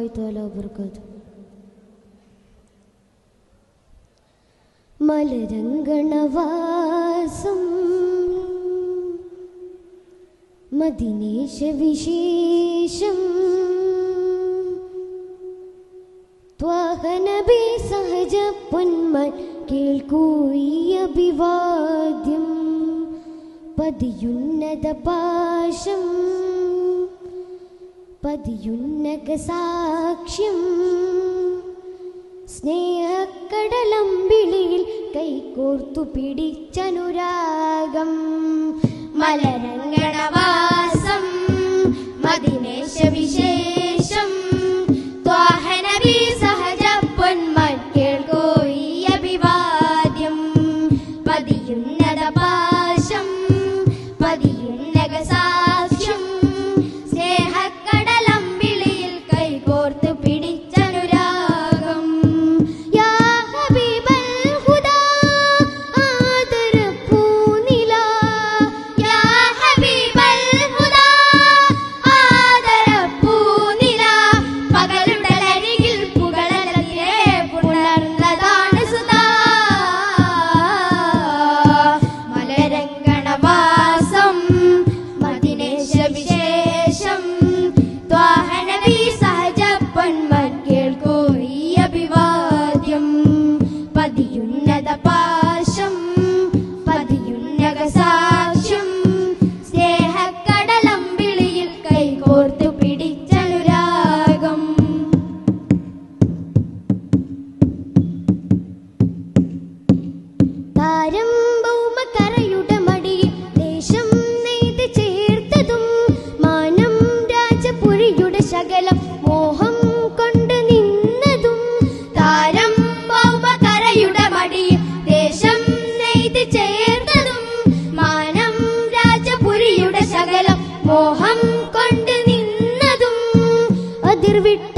വറഹ്മത്തുള്ളാഹി തആല വബറകാതുഹു. മലരംഗണവാസം മദിനേശ വിശേഷം ത്വാഹ നബി സഹജ പൊന്മൻ കേൾക്കൂ ഈ അഭിവാദ്യം പതിയുന്നത പാശം പതിയുന്നക സാക്ഷ്യം സ്നേഹക്കടലമ്പിളിയിൽ കൈകോർത്തു പിടിച്ചനുരാഗം മലരംഗണവാസം മദിനേശ വിശേഷം ത്വാഹ നബി സഹജ പൊന്മൻ കേൾക്കൂ ഈ അഭിവാദ്യം പതിയുന്നത പാശം പതിയുന്നക സാക്ഷ്യം സ്നേഹക്കടലമ്പിളിയിൽ കൈകോർത്തു പിടിച്ചനുരാഗം യാ ഹബീബൽ ഹുദാ ആദര പൂനില യാ ഹബീബൽ ഹുദാ ആദര പൂനില പകലുടലരികിൽ പുകളലതിരെ പുണർന്നതാണ് സുധാ മലരംഗണവാസം മദിനേശ വിശേഷം ത്വാഹ നബി സഹജ പൊന്മൻ കേൾക്കൂ ഈ അഭിവാദ്യം പതിയുന്നത പാശം പതിയുന്നക സാക്ഷ്യം സ്നേഹക്കടലമ്പിളിയിൽ കൈകോർത്തു പിടിച്ചനുരാഗം താരം ഭൗമക്കരയുടെ മടിയിൽ ദേശം നെയ്ത് ചേർത്തതും മാനം രാജപുരിയുടെ ശകലം മോഹം കൊണ്ട് നിന്നതും താരം ഭൗമകരയുടെ മടിയിൽ ദേശം നെയ്ത് ചേർത്തതും മാനം രാജപുരിയുടെ ശകലം മോഹം കൊണ്ട് നിന്നതും അതിർവിട്ട